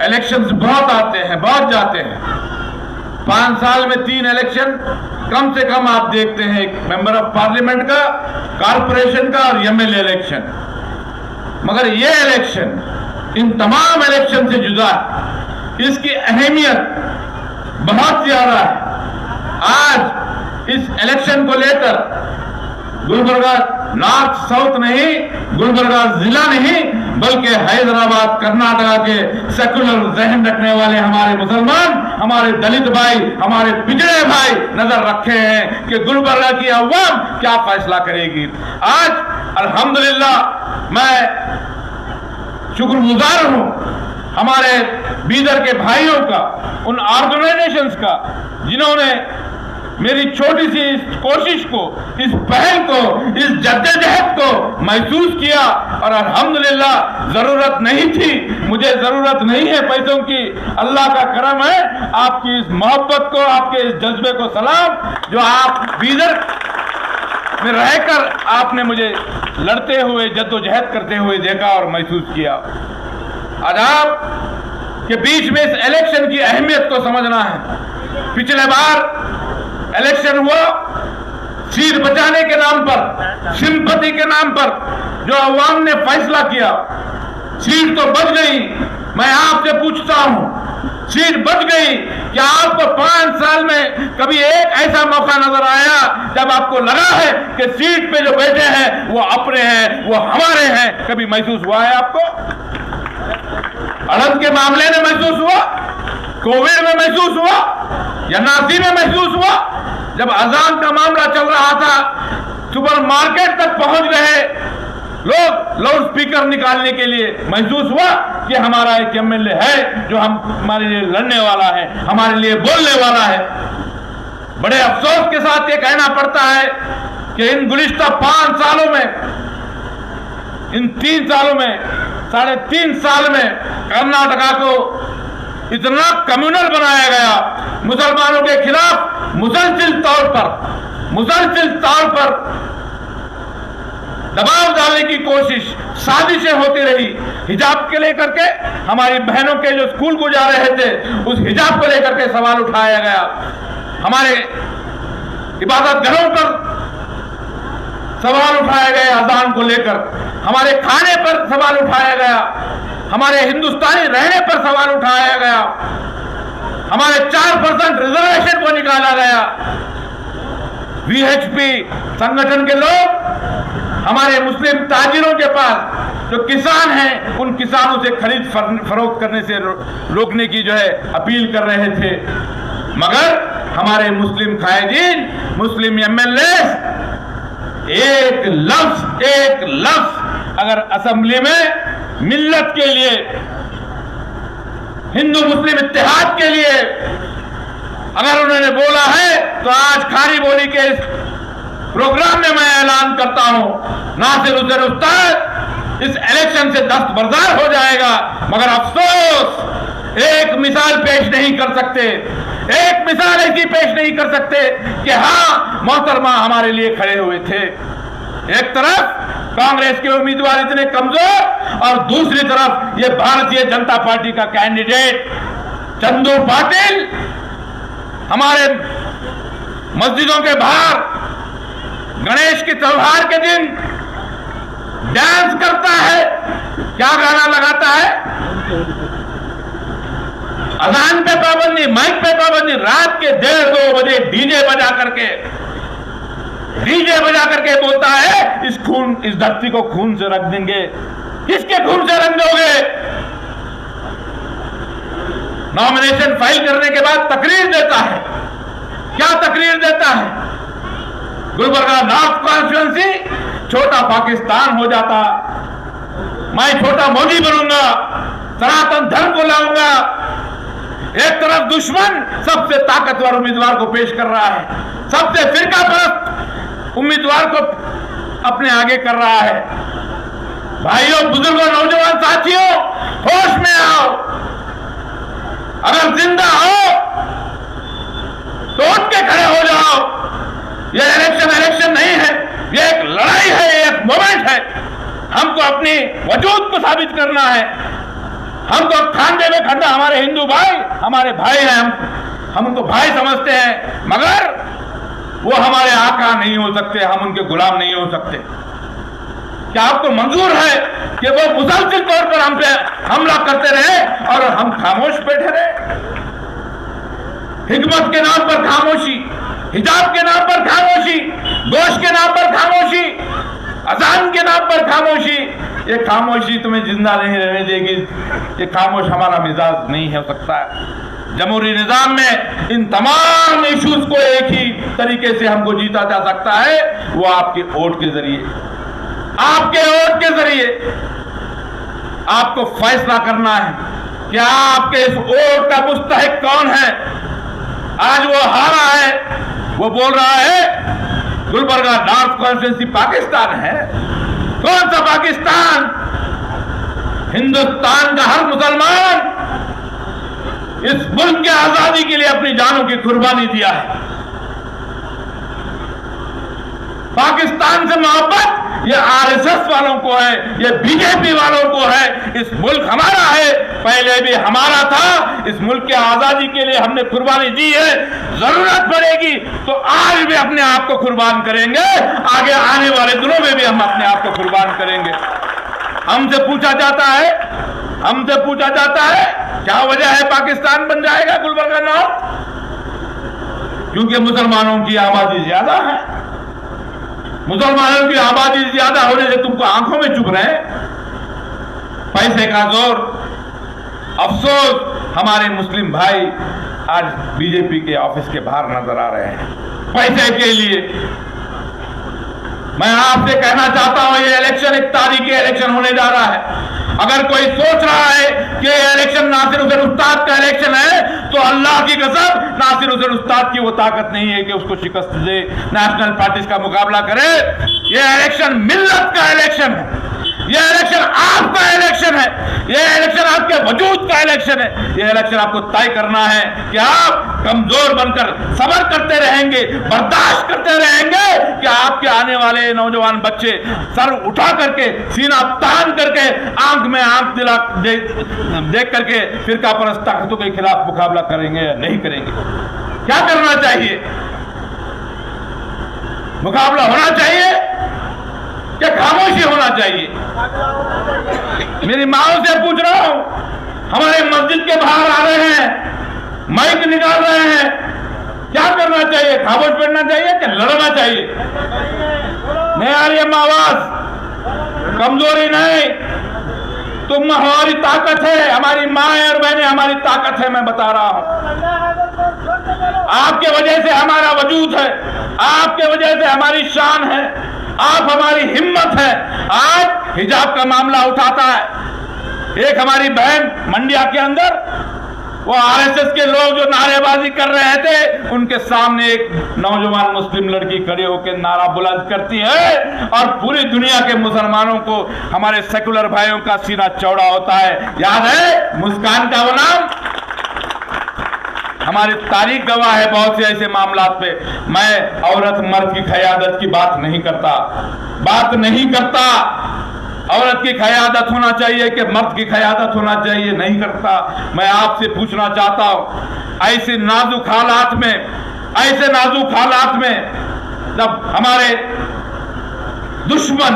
Elections बहुत आते हैं, बहुत जाते हैं। 5 साल में 3 इलेक्शन कम से कम आप देखते हैं, एक मेंबर ऑफ पार्लियामेंट का, कारपोरेशन का और एमएलए इलेक्शन। मगर ये इलेक्शन इन तमाम इलेक्शन से जुदा है, इसकी अहमियत बहुत ज्यादा है। आज इस इलेक्शन को लेकर गुलबर्गा नॉर्थ साउथ नहीं, गुलबर्गा जिला नहीं, बल्कि हैदराबाद कर्नाटक के सेकुलर जहन रखने वाले हमारे मुसलमान, हमारे दलित भाई, हमारे पिछड़े भाई नजर रखे हैं कि गुलबर्गा की अवाम क्या फैसला करेगी। आज अल्हम्दुलिल्लाह मैं शुक्रगुजार हूं हमारे बीदर के भाइयों का, उन ऑर्गेनाइजेशंस का जिन्होंने मेरी छोटी सी इस कोशिश को, इस पहल को, इस जद्दोजहद को महसूस किया। और अल्हम्दुलिल्लाह जरूरत नहीं थी, मुझे जरूरत नहीं है पैसों की, अल्लाह का करम है। आपकी इस मोहब्बत को, आपके इस जज्बे को सलाम, जो आप बीदर में रहकर आपने मुझे लड़ते हुए, जद्दोजहद करते हुए देखा और महसूस किया। आज आप के बीच में इस इलेक्शन की अहमियत को समझना है। पिछले बार इलेक्शन हुआ सीट बचाने के नाम पर, सिंपैथी के नाम पर, जो अवाम ने फैसला किया, सीट तो बच गई। मैं आपसे पूछता हूं, सीट बच गई, क्या आपको 5 साल में कभी एक ऐसा मौका नजर आया जब आपको लगा है कि सीट पे जो बैठे हैं वो अपने हैं, वो हमारे हैं? कभी महसूस हुआ है आपको? अड़द के मामले में महसूस हुआ, कोविड में महसूस हुआ, या नासी में महसूस हुआ? जब अजान का मामला चल रहा था, सुपरमार्केट तक पहुंच रहे लोग लाउड स्पीकर निकालने के लिए, महसूस हुआ कि हमारा एक एमएलए है जो हमारे लिए लड़ने वाला है, हमारे लिए बोलने वाला है। बड़े अफसोस के साथ ये कहना पड़ता है कि इन गुज़िश्ता 5 सालों में, इन 3 सालों में, 3.5 साल में कर्नाटका को इतना कम्युनल बनाया गया, मुसलमानों के खिलाफ मुसलसिल तौर पर दबाव डालने की कोशिश, साजिशें होती रही। हिजाब के लेकर के हमारी बहनों के जो स्कूल को जा रहे थे, उस हिजाब को लेकर के सवाल उठाया गया। हमारे इबादत घरों पर सवाल उठाए गए, अजान को लेकर हमारे खाने पर सवाल उठाया गया, हमारे हिंदुस्तानी रहने पर सवाल उठाया गया, हमारे 4% रिजर्वेशन को निकाला गया। वीएचपी संगठन के लोग हमारे मुस्लिम ताजिरों के पास जो किसान हैं, उन किसानों से खरीद फरोख्त करने से रोकने की जो है अपील कर रहे थे। मगर हमारे मुस्लिम कायदीन, मुस्लिम एमएलए एक लफ्ज अगर असेंबली में मिल्लत के लिए, हिंदू मुस्लिम इत्तेहाद के लिए अगर उन्होंने बोला है, तो आज खारी बोली के इस प्रोग्राम में मैं ऐलान करता हूं, नासिर हुसैन उस्ताद इस इलेक्शन से दस्तबरदार हो जाएगा। मगर अफसोस एक मिसाल पेश नहीं कर सकते, एक मिसाल ऐसी पेश नहीं कर सकते कि हाँ मोहतरमा हमारे लिए खड़े हुए थे। एक तरफ कांग्रेस के उम्मीदवार इतने कमजोर और दूसरी तरफ ये भारतीय जनता पार्टी का कैंडिडेट चंदू पाटिल हमारे मस्जिदों के बाहर गणेश के त्योहार के दिन डांस करता है। क्या गाना लगाता है? अजान पे पाबंदी, माइक पे पाबंदी, रात के 1:30-2 बजे डीजे बजा करके बोलता है इस धरती को खून से रख देंगे। किसके खून से रख दोगे? नॉमिनेशन फाइल करने के बाद तकरीर देता है। क्या तकरीर देता है? गुलबर्गा नॉर्थ कॉन्स्टिट्यूएंसी छोटा पाकिस्तान हो जाता, मैं छोटा मोदी बनूंगा, सनातन धर्म को लाऊंगा। एक तरफ दुश्मन सबसे ताकतवर उम्मीदवार को पेश कर रहा है, सबसे फिरका परस्त उम्मीदवार को अपने आगे कर रहा है। भाइयों, बुजुर्गों, नौजवान साथियों, होश में आओ। अगर जिंदा हो तो उठ के खड़े हो जाओ। ये इलेक्शन नहीं है, ये एक लड़ाई है, एक मोमेंट है। हमको अपनी वजूद को साबित करना है। हम तो खांडे में खंडा, हमारे हिंदू भाई हमारे भाई हैं, हम उनको भाई समझते हैं, मगर वो हमारे आका नहीं हो सकते, हम उनके गुलाम नहीं हो सकते। क्या आपको मंजूर है कि वो मुसलसल तौर पर हम पे हमला करते रहे और हम खामोश बैठे रहे? हिकमत के नाम पर खामोशी, हिजाब के नाम पर खामोशी, गोश्त के नाम पर खामोशी, अजान के नाम पर खामोशी। ये खामोशी तुम्हें जिंदा नहीं रहने देगी। ये खामोश हमारा मिजाज नहीं हो सकता है। जमहूरी निजाम में इन तमाम इश्यूज को एक ही तरीके से हमको जीता जा सकता है, वो आपके वोट के जरिए। आपके वोट के जरिए आपको फैसला करना है कि आपके इस वोट का मुस्तहिक कौन है। आज वो हारा है, वो बोल रहा है गुलबर्गा नॉर्थ कॉन्स्टिट्यूंसी पाकिस्तान है। कौन सा पाकिस्तान? हिंदुस्तान का हर मुसलमान इस मुल्क की आजादी के लिए अपनी जानों की कुर्बानी दिया है। पाकिस्तान से मोहब्बत ये आरएसएस वालों को है, ये बीजेपी वालों को है। इस मुल्क हमारा है, पहले भी हमारा था। इस मुल्क की आजादी के लिए हमने कुर्बानी दी है। जरूरत पड़ेगी तो आज भी अपने आप को कुर्बान करेंगे, आगे आने वाले दिनों में भी हम अपने आप को कुर्बान करेंगे। हमसे पूछा जाता है क्या वजह है पाकिस्तान बन जाएगा गुलबर्गा नॉर्थ? क्योंकि मुसलमानों की आबादी ज्यादा है। मुसलमानों की आबादी ज्यादा होने से तुमको आंखों में चुभ रहे, पैसे का जोर। अफसोस हमारे मुस्लिम भाई आज बीजेपी के ऑफिस के बाहर नजर आ रहे हैं पैसे के लिए। मैं आपसे कहना चाहता हूं, ये इलेक्शन एक तारीखी इलेक्शन होने जा रहा है। अगर कोई सोच रहा है कि ये इलेक्शन नासिर हुसैन उस्ताद का इलेक्शन है, तो अल्लाह की कसम, नासिर हुसैन उस्ताद की वो ताकत नहीं है कि उसको शिकस्त दे, नेशनल पार्टीज का मुकाबला करे। ये इलेक्शन मिल्लत का इलेक्शन है, ये इलेक्शन आपका इलेक्शन है, ये इलेक्शन आपके वजूद का इलेक्शन है। ये इलेक्शन आपको तय करना है कि आप कमजोर बनकर सब्र करते रहेंगे, बर्दाश्त करते रहेंगे कि आपके आने वाले नौजवान बच्चे सर उठा करके, सीना तान करके, आंख में आंख दिला देख करके फिरका परस्त ताकतों के खिलाफ मुकाबला करेंगे या नहीं करेंगे। क्या करना चाहिए? मुकाबला होना चाहिए क्या खामोशी होना चाहिए? मेरी माओ से पूछ रहा हूं, हमारे मस्जिद के बाहर आ रहे हैं, माइक निकाल रहे हैं, क्या करना चाहिए? खामोश बैठना चाहिए कि लड़ना चाहिए? नहीं आ रही है आवाज? कमजोरी नहीं, तुम हमारी ताकत है, हमारी माँ और बहनें हमारी ताकत है। मैं बता रहा हूं, आपके वजह से हमारा वजूद है, आपके वजह से हमारी शान है, आप हमारी हिम्मत है। आज हिजाब का मामला उठाता है एक हमारी बहन मंडिया के अंदर, वो आरएसएस के लोग जो नारेबाजी कर रहे थे, उनके सामने एक नौजवान मुस्लिम लड़की खड़ी होकर नारा बुलंद करती है और पूरी दुनिया के मुसलमानों को, हमारे सेकुलर भाइयों का सीना चौड़ा होता है। याद है मुस्कान का वो नाम? हमारी तारीख गवाह है बहुत से ऐसे मामलात पे। मैं औरत मर्द की क़यादत की बात नहीं करता। औरत की क़यादत होना चाहिए कि मर्द की क़यादत होना चाहिए, नहीं करता। मैं आपसे पूछना चाहता हूं, ऐसे नाजुक हालात में जब हमारे दुश्मन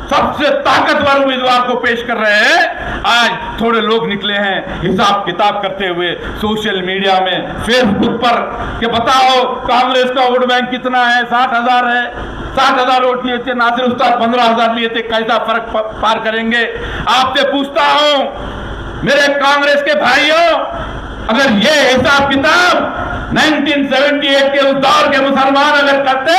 सबसे ताकतवर उम्मीदवार को पेश कर रहे हैं, आज थोड़े लोग निकले हैं हिसाब किताब करते हुए सोशल मीडिया में, फेसबुक पर, कि बताओ कांग्रेस का वोट बैंक कितना है? 60,000 है। 60,000 वोट लिए थे, नासिर उस्ताद 15,000 लिए थे, कैसा फर्क पार करेंगे? आपसे पूछता हूं मेरे कांग्रेस के भाइयों, अगर ये हिसाब किताब 1978 के उस दौर के मुसलमान अगर करते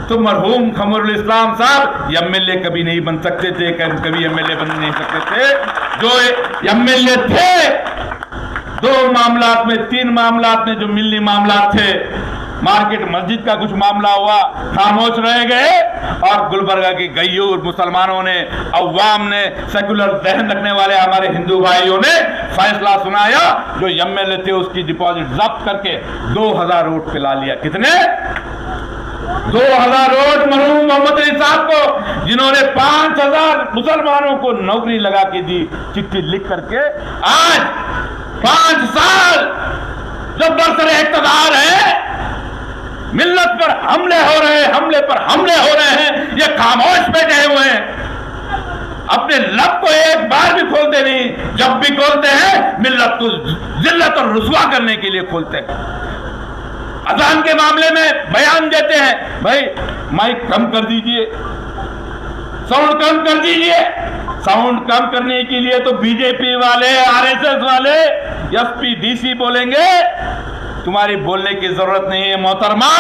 तो मरहूम खमरुल इस्लाम साहब एमएलए कभी नहीं बन सकते थे, कभी एमएलए बन नहीं सकते थे। जो एमएलए थे 2 मामलात में, 3 मामलात में जो मिलनी मामलात थे, मार्केट मस्जिद का कुछ मामला हुआ, खामोश रह गए, और गुलबर्गा की गैयूर मुसलमानों ने, अवाम ने, सेकुलर जहन रखने वाले हमारे हिंदू भाइयों ने फैसला सुनाया। जो एमएलए थे उसकी डिपॉजिट जब्त करके 2000 वोट पिला लिया। कितने? 2000 रोज मरहूम मोहम्मद अली साहब को, जिन्होंने 5000 मुसलमानों को नौकरी लगा के दी चिट्ठी लिख करके, आज 5 साल जब बरसरे इक़्तिदार है, मिल्लत पर हमले हो रहे हैं, हमले पर हमले हो रहे हैं, ये खामोश बैठे हुए हैं, अपने लब को एक बार भी खोलते नहीं, जब भी खोलते हैं मिल्लत को जिल्लत और रुसवा करने के लिए खोलते हैं। अजान के मामले में बयान देते हैं, भाई माइक कम कर दीजिए, साउंड कम कर दीजिए। साउंड कम करने के लिए तो बीजेपी वाले, आरएसएस वाले, एसपी डीसी बोलेंगे, तुम्हारी बोलने की जरूरत नहीं है मोहतरमा,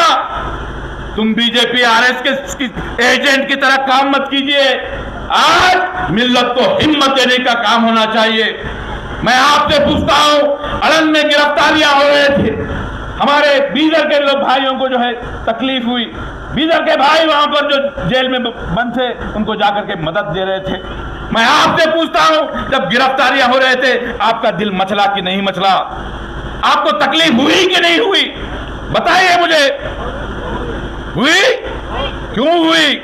तुम बीजेपी आरएसएस के एजेंट की तरह काम मत कीजिए। आज मिल्लत को हिम्मत देने का काम होना चाहिए। मैं आपसे पूछता हूं, अड़न में गिरफ्तारियां हो रहे थे, हमारे बीदर के लोग भाइयों को जो है तकलीफ हुई, बीदर के भाई वहां पर जो जेल में बंद थे उनको जाकर के मदद दे रहे थे। मैं आपसे पूछता हूं, जब गिरफ्तारियां हो रहे थे आपका दिल मचला कि नहीं मचला? आपको तकलीफ हुई कि नहीं हुई? बताइए मुझे, हुई? क्यों हुई?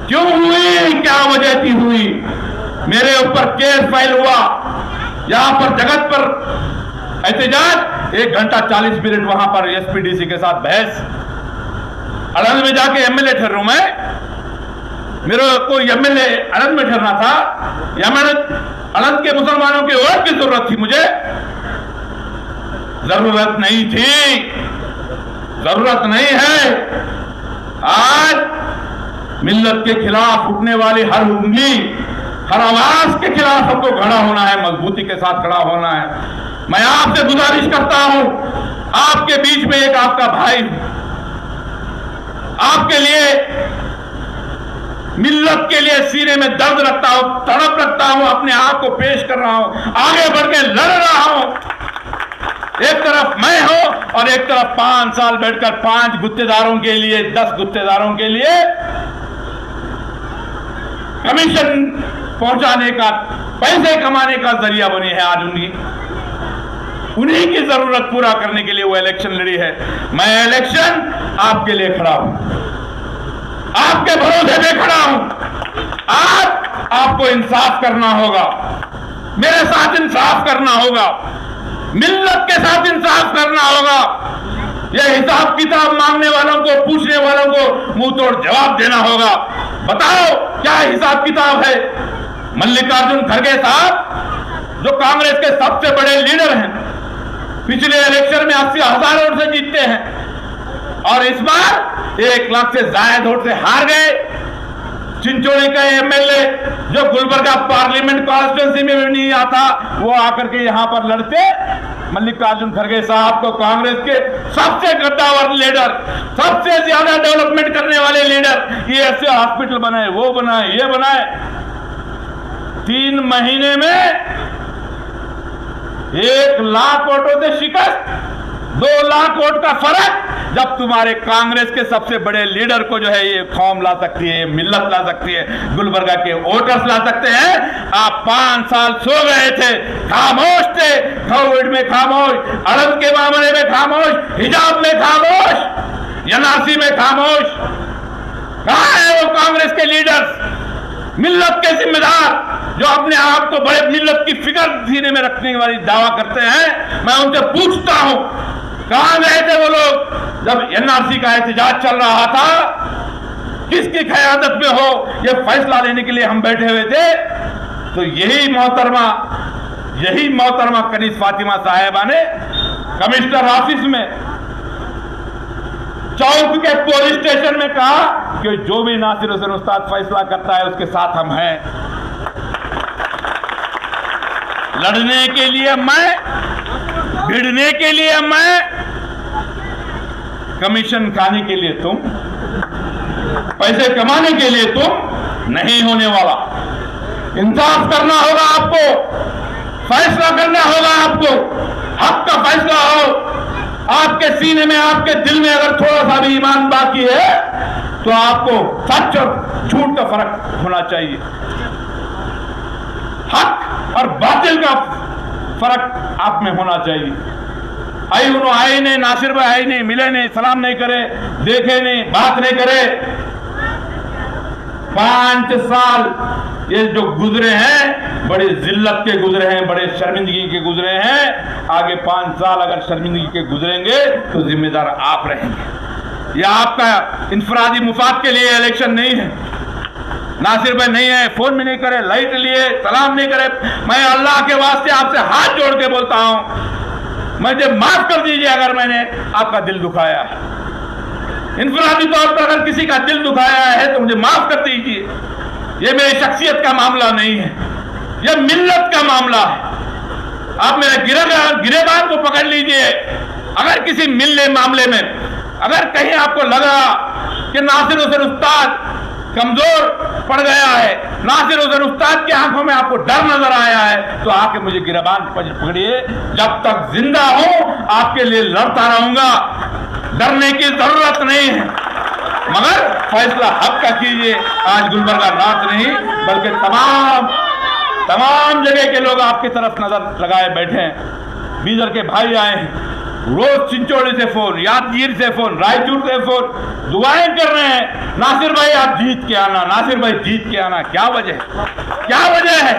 क्यों हुई? क्या वजह थी हुई? मेरे ऊपर केस फाइल हुआ, यहां पर जगत पर एहतजाज, 1 घंटा 40 मिनट वहां पर एसपीडीसी के साथ बहस। अड़ंद में जाके एमएलए ठहरूं मैं, मेरे को एमएलए अड़ंद में ठहरना था, अड़ंद के मुसलमानों के वोट की जरूरत थी, मुझे जरूरत नहीं थी, जरूरत नहीं है। आज मिल्लत के खिलाफ उठने वाली हर उंगली, हर आवाज के खिलाफ सबको खड़ा होना है, मजबूती के साथ खड़ा होना है। मैं आपसे गुजारिश करता हूं, आपके बीच में एक आपका भाई, आपके लिए, मिल्लत के लिए सीने में दर्द रखता हूं, तड़प रखता हूं, अपने आप को पेश कर रहा हूं, आगे बढ़ के लड़ रहा हूं। एक तरफ मैं हूं और एक तरफ 5 साल बैठकर 5 गुत्तेदारों के लिए, 10 गुत्तेदारों के लिए कमीशन पहुंचाने का, पैसे कमाने का जरिया बनी है आज उन्हीं की जरूरत पूरा करने के लिए वो इलेक्शन लड़ी है। मैं इलेक्शन आपके लिए खड़ा हूं, आपके भरोसे पे खड़ा हूं। आज आपको इंसाफ करना होगा, मेरे साथ इंसाफ करना होगा, मिल्लत के साथ इंसाफ करना होगा। यह हिसाब किताब मांगने वालों को, पूछने वालों को मुंह तोड़ जवाब देना होगा। बताओ क्या हिसाब किताब है? मल्लिकार्जुन खड़गे साहब जो कांग्रेस के सबसे बड़े लीडर हैं, पिछले इलेक्शन में 80,000 वोट से जीतते हैं और इस बार 1 लाख से ज्यादा वोट से हार गए। चिंचोली का एमएलए जो गुलबर्गा पार्लियामेंट कॉन्स्टिट्यूंसी में भी नहीं आता, वो आकर के यहां पर लड़ते। मल्लिकार्जुन खड़गे साहब को कांग्रेस के सबसे गद्दावर लीडर, सबसे ज्यादा डेवलपमेंट करने वाले लीडर, ये ऐसे हॉस्पिटल बनाए, वो बनाए, ये बनाए, 3 महीने में 1 लाख वोटों से शिकस्त, 2 लाख वोट का फर्क। जब तुम्हारे कांग्रेस के सबसे बड़े लीडर को जो है ये कौम ला सकती है, मिल्लत ला सकती है, गुलबर्गा के वोटर्स ला सकते हैं, आप 5 साल सो गए थे, खामोश थे, कोविड में खामोश, अड़ंद के मामले में खामोश, हिजाब में खामोश, एनआरसी में खामोश। कहां है वो कांग्रेस के लीडर्स, मिल्लत के जिम्मेदार जो अपने आप को बड़े मिल्लत की फिक्र सीने में रखने वाली दावा करते हैं? मैं उनसे पूछता हूं, कहां गए थे वो लोग जब एनआरसी का एहतजाज चल रहा था? किसकी क़यादत में हो ये फैसला लेने के लिए हम बैठे हुए थे? तो यही मोहतरमा कनीज फातिमा साहिबा ने कमिश्नर ऑफिस में, चौक के पुलिस स्टेशन में कहा कि जो भी नासिर हुसैन उस्ताद फैसला करता है उसके साथ हम हैं। लड़ने के लिए मैं, भिड़ने के लिए मैं, कमीशन खाने के लिए तुम, पैसे कमाने के लिए तुम नहीं होने वाला। इंसाफ करना होगा आपको, फैसला करना होगा आपको, हक का फैसला हो। आपके सीने में, आपके दिल में अगर थोड़ा सा भी ईमान बाकी है तो आपको सच और झूठ का फर्क होना चाहिए, हक और बातिल का फर्क आप में होना चाहिए। आई उन्होंने आए नहीं, नासिर भाई आए नहीं, मिले नहीं, सलाम नहीं करे, देखे नहीं, बात नहीं करे। 5 साल ये जो गुजरे हैं बड़े जिल्लत के गुजरे हैं, बड़े शर्मिंदगी के गुजरे हैं। आगे 5 साल अगर शर्मिंदगी के गुजरेंगे तो जिम्मेदार आप रहेंगे। यह आपका इंफरादी मुफाद के लिए इलेक्शन नहीं है। नासिर भाई नहीं है, फोन भी नहीं करे, लाइट लिए, सलाम नहीं करे। मैं अल्लाह के वास्ते आपसे हाथ जोड़ के बोलता हूं, मुझे माफ कर दीजिए अगर मैंने आपका दिल दुखाया है। इंफरादी तौर पर अगर किसी का दिल दुखाया है तो मुझे माफ कर दीजिए। यह मेरी शख्सियत का मामला नहीं है, यह मिल्लत का मामला है। आप मेरे गिरेबान को पकड़ लीजिए। अगर किसी मिलने मामले में अगर कहीं आपको लगा कि नासिर हुसैन उस्ताद कमजोर पड़ गया है, नासिर हुसैन उस्ताद की आंखों में आपको डर नजर आया है, तो आके मुझे गिरबान पकड़िए। जब तक जिंदा हूं आपके लिए लड़ता रहूंगा। डरने की जरूरत नहीं है, मगर फैसला हक का कीजिए। आज गुलबर्गा नॉर्थ नहीं बल्कि तमाम जगह के लोग आपकी तरफ नजर लगाए बैठे हैं। बीदर के भाई आए हैं, रोज चिंचोड़ी से फोन, यादगीर से फोन, रायचूर से फोन, दुआएं कर रहे हैं, नासिर भाई आप जीत के आना, नासिर भाई जीत के आना। क्या वजह है?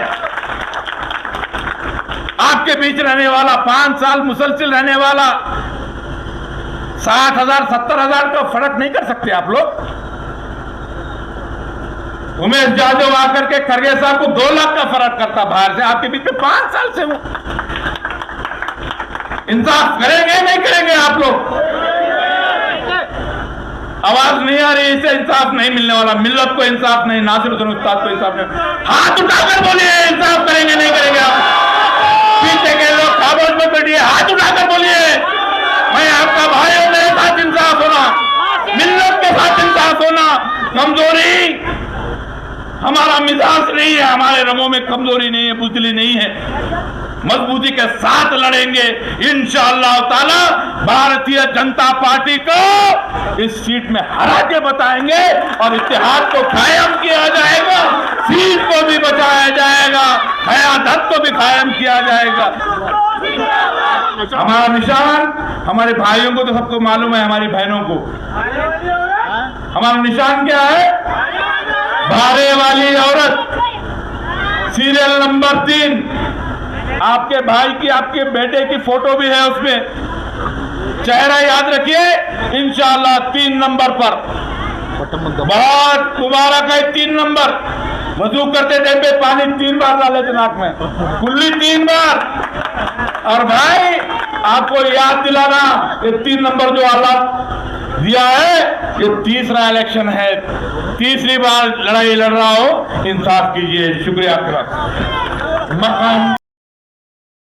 आपके बीच रहने वाला 5 साल मुसलसिल रहने वाला 60,000 70,000 का फर्क नहीं कर सकते आप लोग? उमेश जाधव आकर के खरगे साहब को 2 लाख का फर्क करता बाहर से, आपके बीच में 5 साल से हूं। इंसाफ करेंगे नहीं करेंगे आप लोग? आवाज नहीं आ रही, इससे इंसाफ नहीं मिलने वाला। मिल्लत को इंसाफ नहीं, नासिर हुसैन उस्ताद को इंसाफ नहीं। हाथ उठाकर बोलिए इंसाफ करेंगे नहीं करेंगे आप। पीछे के लोग खामोश में बैठिए, हाथ उठाकर बोलिए मैं आपका भाई हूं, मेरे साथ इंसाफ होना, मिल्लत के साथ इंसाफ होना। कमजोरी हमारा मिजाज नहीं है, हमारे रंगों में कमजोरी नहीं है, बुजदली नहीं है। मजबूती के साथ लड़ेंगे इंशाअल्लाह ताला। भारतीय जनता पार्टी को इस सीट में हरा के बताएंगे और इत्तेहाद को कायम किया जाएगा, सीट को भी बचाया जाएगा, क़यादत को भी कायम किया जाएगा। हमारा निशान, हमारे भाइयों को तो सबको मालूम है, हमारी बहनों को हमारा निशान क्या है? भारे वाली औरत, सीरियल नंबर 3। आपके भाई की, आपके बेटे की फोटो भी है उसमें। चेहरा याद रखिए, इंशाअल्लाह 3 नंबर पर। बहुत मुबारक है 3 नंबर। वजू करते टाइम पे पानी 3 बार डाले थे नाक में, कुल्ली 3 बार। और भाई आपको याद दिलाना, ये 3 नंबर जो अल्लाह दिया है, ये तीसरा इलेक्शन है, तीसरी बार लड़ाई लड़ रहा हो, इंसाफ कीजिए। शुक्रिया आपका।